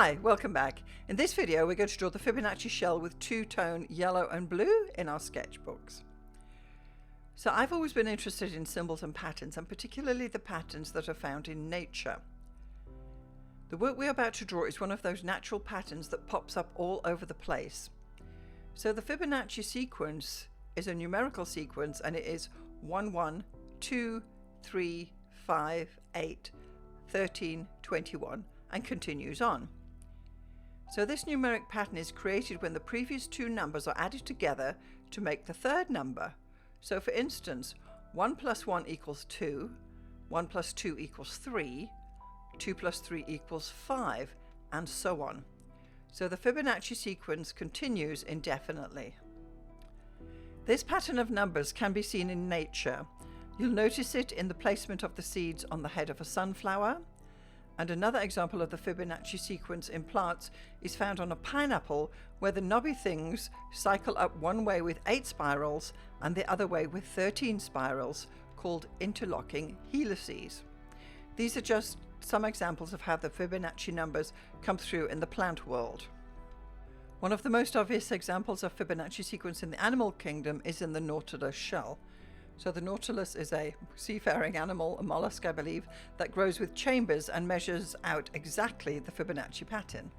Hi, welcome back. In this video we're going to draw the Fibonacci shell with two-tone yellow and blue in our sketchbooks. So I've always been interested in symbols and patterns, and particularly the patterns that are found in nature. The work we're about to draw is one of those natural patterns that pops up all over the place. So the Fibonacci sequence is a numerical sequence, and it is 1, 1, 2, 3, 5, 8, 13, 21, and continues on. So this numeric pattern is created when the previous two numbers are added together to make the third number. So for instance, 1 plus 1 equals 2, 1 plus 2 equals 3, 2 plus 3 equals 5, and so on. So the Fibonacci sequence continues indefinitely. This pattern of numbers can be seen in nature. You'll notice it in the placement of the seeds on the head of a sunflower. And another example of the Fibonacci sequence in plants is found on a pineapple, where the knobby things cycle up one way with 8 spirals and the other way with 13 spirals, called interlocking helices. These are just some examples of how the Fibonacci numbers come through in the plant world. One of the most obvious examples of Fibonacci sequence in the animal kingdom is in the nautilus shell. So the nautilus is a seafaring animal, a mollusk I believe, that grows with chambers and measures out exactly the Fibonacci pattern.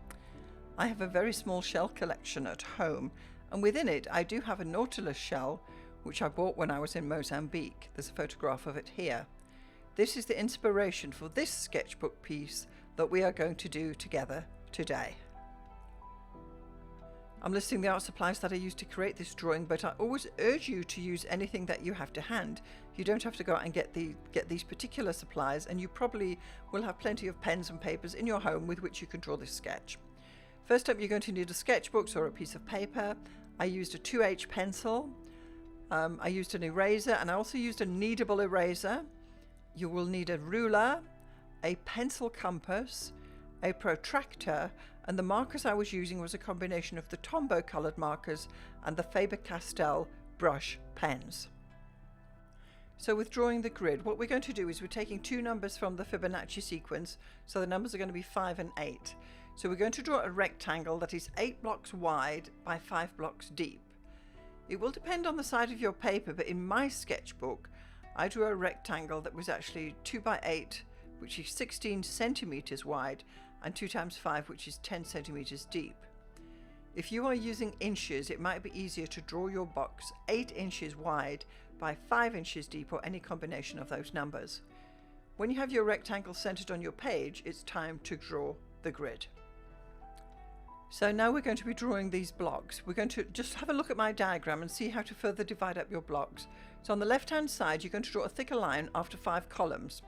I have a very small shell collection at home, and within it I do have a nautilus shell which I bought when I was in Mozambique. There's a photograph of it here. This is the inspiration for this sketchbook piece that we are going to do together today. I'm listing the art supplies that I used to create this drawing, but I always urge you to use anything that you have to hand. You don't have to go out and get these particular supplies, and you probably will have plenty of pens and papers in your home with which you can draw this sketch. First up, you're going to need a sketchbook or a piece of paper. I used a 2H pencil. I used an eraser, and I also used a kneadable eraser. You will need a ruler, a pencil compass, a protractor, and the markers I was using was a combination of the Tombow coloured markers and the Faber-Castell brush pens. So with drawing the grid, what we're going to do is we're taking two numbers from the Fibonacci sequence, so the numbers are going to be 5 and 8. So we're going to draw a rectangle that is 8 blocks wide by 5 blocks deep. It will depend on the side of your paper, but in my sketchbook I drew a rectangle that was actually 2 by 8, which is 16 centimeters wide, and 2 times 5, which is 10 centimeters deep. If you are using inches, it might be easier to draw your box 8 inches wide by 5 inches deep, or any combination of those numbers. When you have your rectangle centered on your page, it's time to draw the grid. So now we're going to be drawing these blocks. We're going to just have a look at my diagram and see how to further divide up your blocks. So on the left hand side, you're going to draw a thicker line after 5 columns.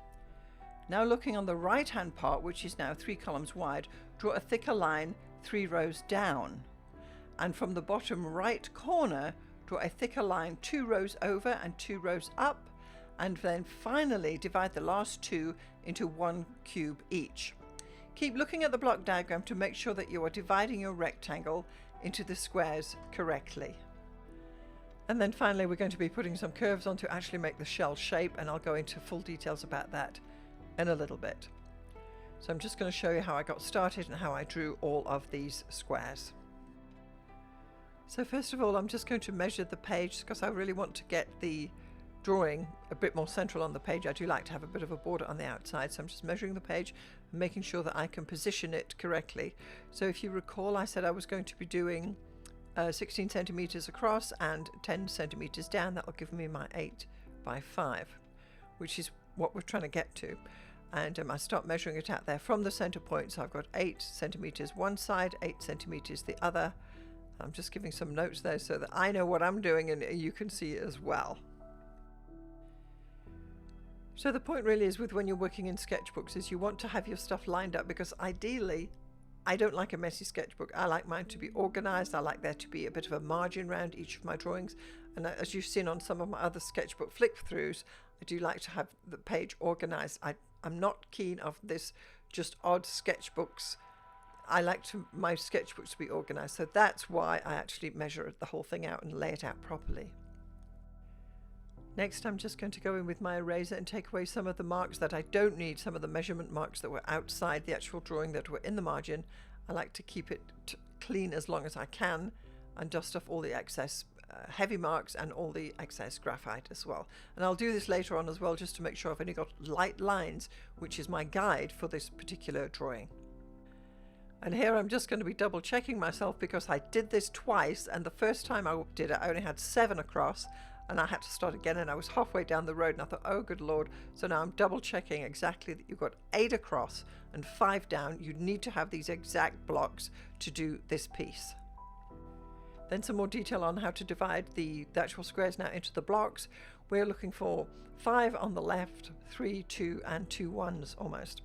Now looking on the right hand part, which is now 3 columns wide, draw a thicker line 3 rows down. And from the bottom right corner, draw a thicker line 2 rows over and 2 rows up, and then finally divide the last 2 into 1 cube each. Keep looking at the block diagram to make sure that you are dividing your rectangle into the squares correctly. And then finally we're going to be putting some curves on to actually make the shell shape, and I'll go into full details about that in a little bit. So I'm just going to show you how I got started and how I drew all of these squares. So first of all, I'm just going to measure the page because I really want to get the drawing a bit more central on the page. I do like to have a bit of a border on the outside, so I'm just measuring the page and making sure that I can position it correctly. So if you recall, I said I was going to be doing 16 centimeters across and 10 centimeters down. That will give me my 8 by 5, which is what we're trying to get to. And I start measuring it out there from the center point. So I've got 8 centimeters one side, 8 centimeters the other. I'm just giving some notes there so that I know what I'm doing and you can see it as well. So the point really is, with when you're working in sketchbooks, is you want to have your stuff lined up, because ideally I don't like a messy sketchbook. I like mine to be organized. I like there to be a bit of a margin around each of my drawings, and as you've seen on some of my other sketchbook flick-throughs, I do like to have the page organized. I'm not keen of this just odd sketchbooks. I like my sketchbooks to be organized, so that's why I actually measure the whole thing out and lay it out properly. Next, I'm just going to go in with my eraser and take away some of the marks that I don't need, some of the measurement marks that were outside the actual drawing that were in the margin, I like to keep it clean as long as I can and dust off all the excess heavy marks and all the excess graphite as well. And I'll do this later on as well, just to make sure I've only got light lines, which is my guide for this particular drawing. And here I'm just going to be double checking myself, because I did this twice, and the first time I did it I only had 7 across, and I had to start again, and I was halfway down the road and I thought, oh good lord. So now I'm double checking exactly that you've got 8 across and 5 down. You need to have these exact blocks to do this piece. Then some more detail on how to divide the actual squares now into the blocks. We're looking for 5 on the left, 3, 2 and 2 1s almost.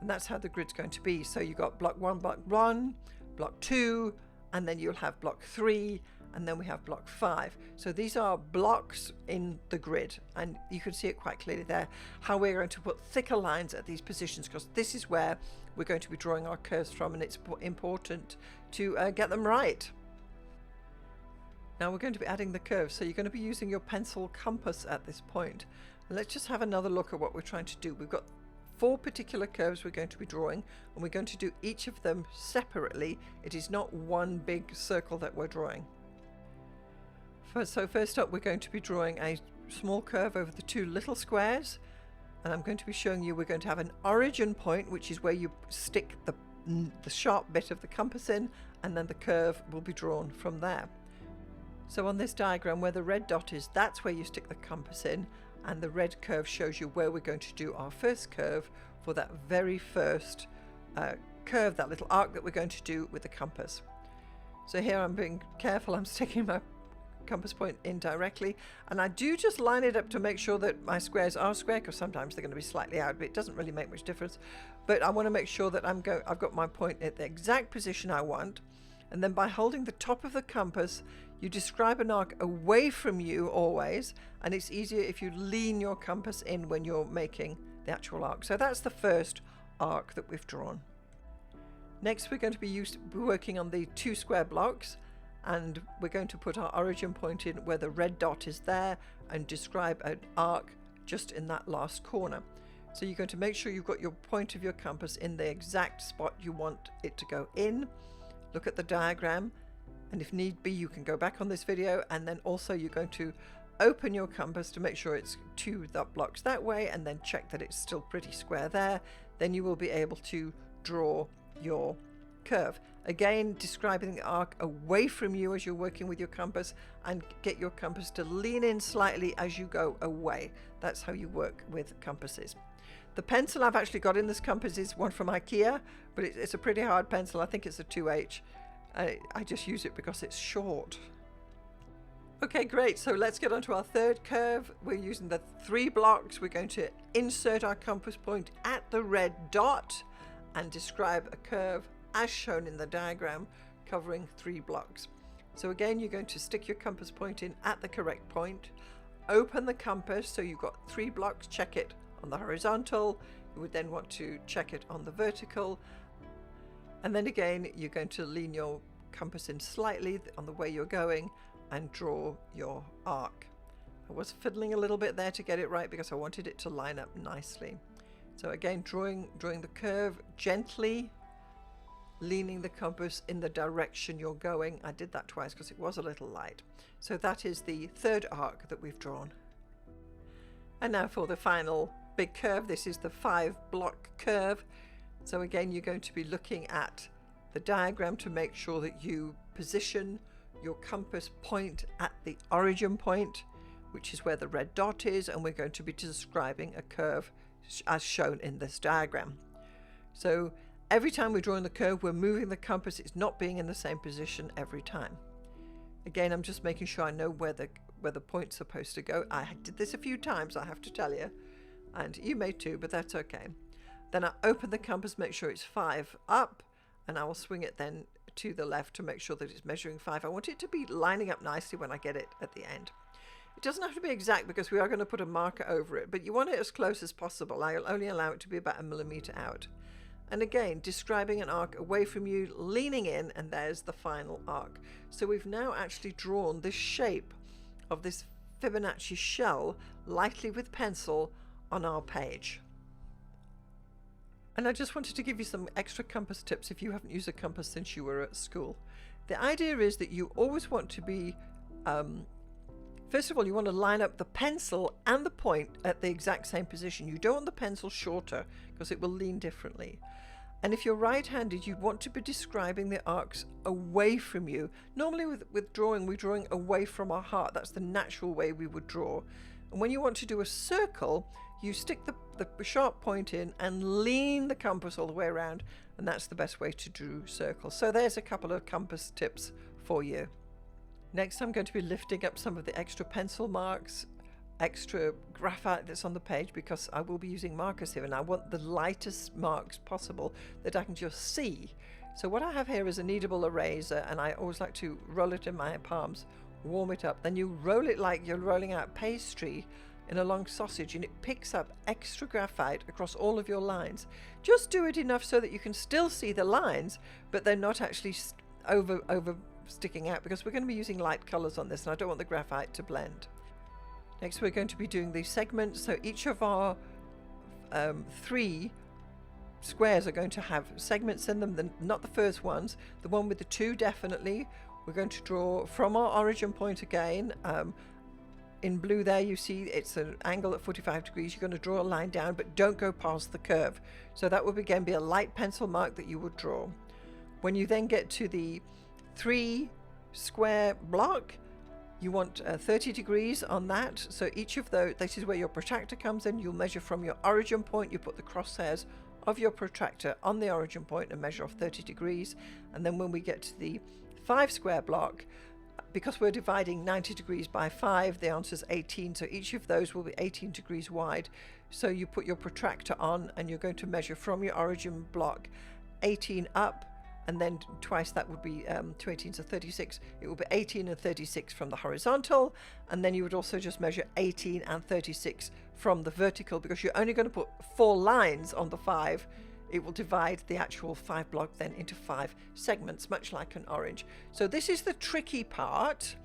And that's how the grid's going to be. So you've got block 1, block 2, and then you'll have block 3, and then we have block 5. So these are blocks in the grid, and you can see it quite clearly there, how we're going to put thicker lines at these positions, because this is where we're going to be drawing our curves from, and it's important to get them right. Now we're going to be adding the curves, so you're going to be using your pencil compass at this point. And let's just have another look at what we're trying to do. We've got 4 particular curves we're going to be drawing, and we're going to do each of them separately. It is not one big circle that we're drawing. So first up, we're going to be drawing a small curve over the 2 little squares, and I'm going to be showing you we're going to have an origin point, which is where you stick the sharp bit of the compass in, and then the curve will be drawn from there. So on this diagram, where the red dot is, that's where you stick the compass in, and the red curve shows you where we're going to do our first curve for that very first curve, that little arc that we're going to do with the compass. So here I'm being careful, I'm sticking my compass point in directly, and I do just line it up to make sure that my squares are square, because sometimes they're going to be slightly out, but it doesn't really make much difference. But I want to make sure that I've got my point at the exact position I want, and then by holding the top of the compass, you describe an arc away from you always, and it's easier if you lean your compass in when you're making the actual arc. So that's the first arc that we've drawn. Next, we're going to be working on the 2 square blocks, and we're going to put our origin point in where the red dot is there and describe an arc just in that last corner. So you're going to make sure you've got your point of your compass in the exact spot you want it to go in. Look at the diagram, and if need be you can go back on this video, and then also you're going to open your compass to make sure it's 2 blocks that way, and then check that it's still pretty square there. Then you will be able to draw your curve. Again, describing the arc away from you as you're working with your compass, and get your compass to lean in slightly as you go away. That's how you work with compasses. The pencil I've actually got in this compass is one from IKEA, but it's a pretty hard pencil. I think it's a 2H. I just use it because it's short. Okay, great. So let's get on to our third curve. We're using the 3 blocks. We're going to insert our compass point at the red dot and describe a curve as shown in the diagram, covering 3 blocks. So again, you're going to stick your compass point in at the correct point, open the compass, so you've got 3 blocks, check it on the horizontal, you would then want to check it on the vertical, and then again you're going to lean your compass in slightly on the way you're going and draw your arc. I was fiddling a little bit there to get it right because I wanted it to line up nicely. So again, drawing the curve gently, leaning the compass in the direction you're going. I did that twice because it was a little light. So that is the third arc that we've drawn. And now for the final big curve. This is the 5 block curve. So again, you're going to be looking at the diagram to make sure that you position your compass point at the origin point, which is where the red dot is, and we're going to be describing a curve as shown in this diagram. So every time we're drawing the curve, we're moving the compass. It's not being in the same position every time. Again, I'm just making sure I know where the point's supposed to go. I did this a few times, I have to tell you, and you may too, but that's okay. Then I open the compass, make sure it's 5 up, and I will swing it then to the left to make sure that it's measuring 5. I want it to be lining up nicely when I get it at the end. It doesn't have to be exact because we are going to put a marker over it, but you want it as close as possible. I'll only allow it to be about 1 millimeter out. And again, describing an arc away from you, leaning in, and there's the final arc. So we've now actually drawn this shape of this Fibonacci shell lightly with pencil on our page. And I just wanted to give you some extra compass tips if you haven't used a compass since you were at school. The idea is that you always want to be, first of all, you want to line up the pencil and the point at the exact same position. You don't want the pencil shorter because it will lean differently. And if you're right-handed, you want to be describing the arcs away from you. Normally with drawing, we're drawing away from our heart. That's the natural way we would draw. And when you want to do a circle, you stick the sharp point in and lean the compass all the way around, and that's the best way to do circles. So there's a couple of compass tips for you. Next, I'm going to be lifting up some of the extra pencil marks, extra graphite that's on the page, because I will be using markers here and I want the lightest marks possible that I can just see. So what I have here is a kneadable eraser, and I always like to roll it in my palms, warm it up, then you roll it like you're rolling out pastry in a long sausage, and it picks up extra graphite across all of your lines. Just do it enough so that you can still see the lines, but they're not actually over sticking out, because we're going to be using light colors on this and I don't want the graphite to blend. Next, we're going to be doing the segments. So each of our 3 squares are going to have segments in them, not the first ones. The one with the 2, definitely. We're going to draw from our origin point again. In blue there, you see it's an angle at 45 degrees. You're going to draw a line down, but don't go past the curve. So that would again be a light pencil mark that you would draw. When you then get to the 3 square block, you want 30 degrees on that. So each of those, this is where your protractor comes in. You'll measure from your origin point. You put the crosshairs of your protractor on the origin point and measure off 30 degrees. And then when we get to the 5 square block, because we're dividing 90 degrees by 5, the answer is 18. So each of those will be 18 degrees wide. So you put your protractor on and you're going to measure from your origin block 18 up, and then twice that would be 2 18, so 36. It will be 18 and 36 from the horizontal, and then you would also just measure 18 and 36 from the vertical, because you're only going to put 4 lines on the 5. It will divide the actual 5 block then into 5 segments, much like an orange. So this is the tricky part,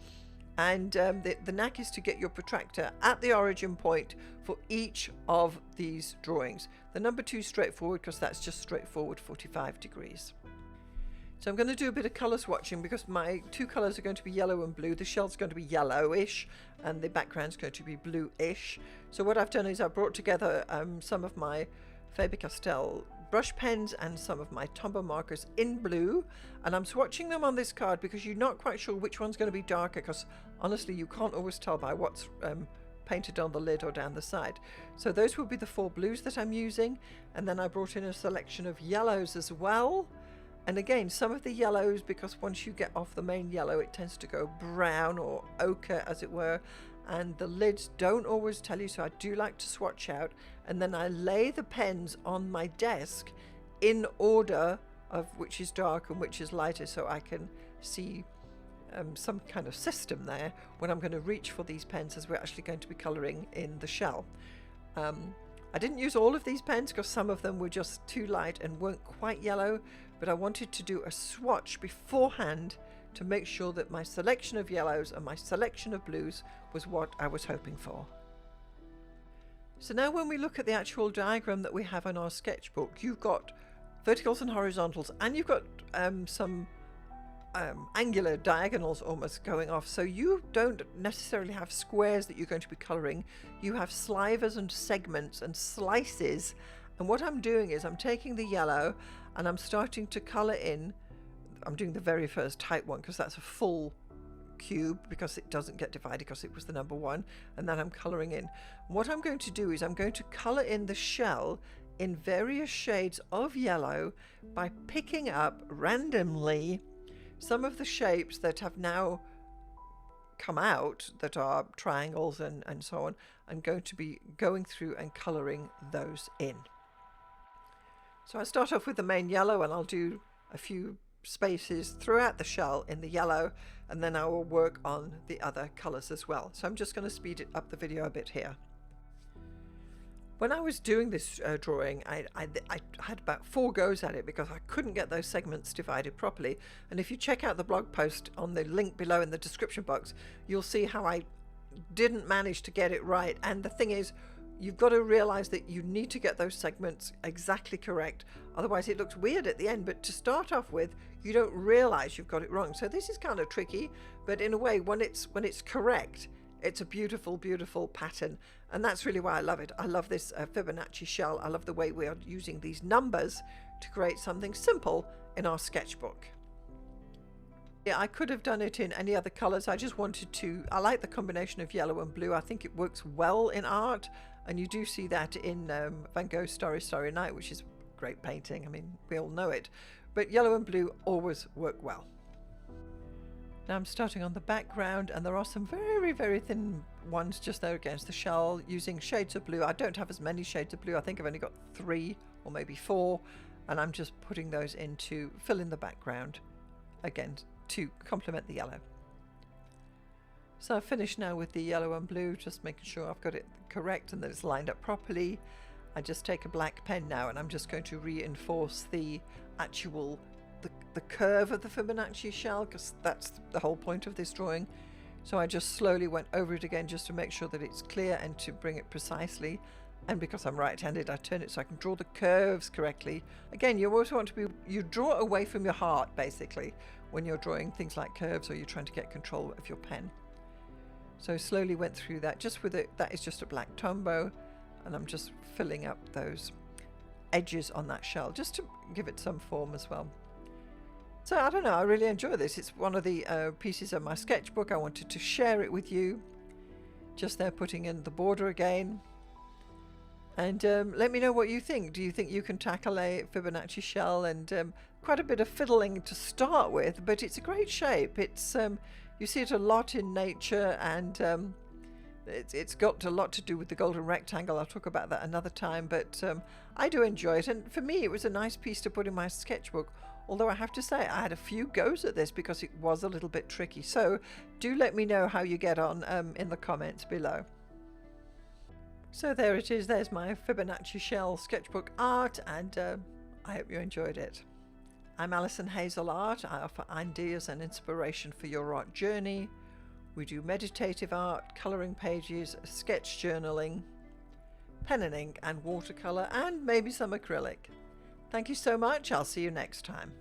and the knack is to get your protractor at the origin point for each of these drawings. The number 2 is straightforward because that's just straightforward 45 degrees. So I'm going to do a bit of colour swatching, because my 2 colours are going to be yellow and blue. The shell's going to be yellowish and the background's going to be bluish. So what I've done is I've brought together some of my Faber-Castell brush pens and some of my Tombow markers in blue, and I'm swatching them on this card because you're not quite sure which one's going to be darker, because honestly you can't always tell by what's painted on the lid or down the side. So those will be the 4 blues that I'm using, and then I brought in a selection of yellows as well. And again, some of the yellows, because once you get off the main yellow it tends to go brown or ochre as it were, and the lids don't always tell you, so I do like to swatch out, and then I lay the pens on my desk in order of which is dark and which is lighter, so I can see some kind of system there when I'm going to reach for these pens, as we're actually going to be colouring in the shell. I didn't use all of these pens because some of them were just too light and weren't quite yellow, but I wanted to do a swatch beforehand to make sure that my selection of yellows and my selection of blues was what I was hoping for. So now when we look at the actual diagram that we have on our sketchbook, you've got verticals and horizontals, and you've got some angular diagonals almost going off. So you don't necessarily have squares that you're going to be colouring. You have slivers and segments and slices. And what I'm doing is I'm taking the yellow and I'm starting to colour in. I'm doing the very first type one because that's a full cube, because it doesn't get divided because it was the number 1, and then I'm colouring in. What I'm going to do is I'm going to colour in the shell in various shades of yellow by picking up randomly some of the shapes that have now come out that are triangles and so on. I'm going to be going through and colouring those in. So I start off with the main yellow, and I'll do a few spaces throughout the shell in the yellow, and then I will work on the other colours as well. So I'm just going to speed up the video a bit here. When I was doing this drawing, I had about 4 goes at it because I couldn't get those segments divided properly. And if you check out the blog post on the link below in the description box, you'll see how I didn't manage to get it right. And the thing is, you've got to realize that you need to get those segments exactly correct, otherwise it looks weird at the end. But to start off with, you don't realize you've got it wrong. So this is kind of tricky, but in a way, when it's correct, it's a beautiful, beautiful pattern. And that's really why I love it. I love this Fibonacci shell. I love the way we are using these numbers to create something simple in our sketchbook. Yeah, I could have done it in any other colors. I just wanted to, I like the combination of yellow and blue. I think it works well in art, and you do see that in Van Gogh's Starry Starry Night, which is a great painting. I mean, we all know it, but yellow and blue always work well. Now I'm starting on the background, and there are some very, very thin ones just there against the shell using shades of blue. I don't have as many shades of blue. I think I've only got 3 or maybe 4, and I'm just putting those in to fill in the background again to complement the yellow. So I've finished now with the yellow and blue, just making sure I've got it correct and that it's lined up properly. I just take a black pen now, and I'm just going to reinforce the actual the curve of the Fibonacci shell, because that's the whole point of this drawing. So I just slowly went over it again just to make sure that it's clear and to bring it precisely. And because I'm right-handed, I turn it so I can draw the curves correctly. Again, you always want to be, you draw away from your heart basically when you're drawing things like curves, or you're trying to get control of your pen. So slowly went through that just with it. That is just a black Tombow, and I'm just filling up those edges on that shell just to give it some form as well. So I don't know, I really enjoy this. It's one of the pieces of my sketchbook. I wanted to share it with you. Just there putting in the border again. And let me know what you think. Do you think you can tackle a Fibonacci shell? And quite a bit of fiddling to start with, but it's a great shape. It's you see it a lot in nature, and it's got a lot to do with the golden rectangle. I'll talk about that another time, but I do enjoy it. And for me, it was a nice piece to put in my sketchbook. Although I have to say, I had a few goes at this because it was a little bit tricky. So do let me know how you get on in the comments below. So there it is. There's my Fibonacci shell sketchbook art, and I hope you enjoyed it. I'm Alison Hazel Art. I offer ideas and inspiration for your art journey. We do meditative art, colouring pages, sketch journaling, pen and ink, and watercolour, and maybe some acrylic. Thank you so much. I'll see you next time.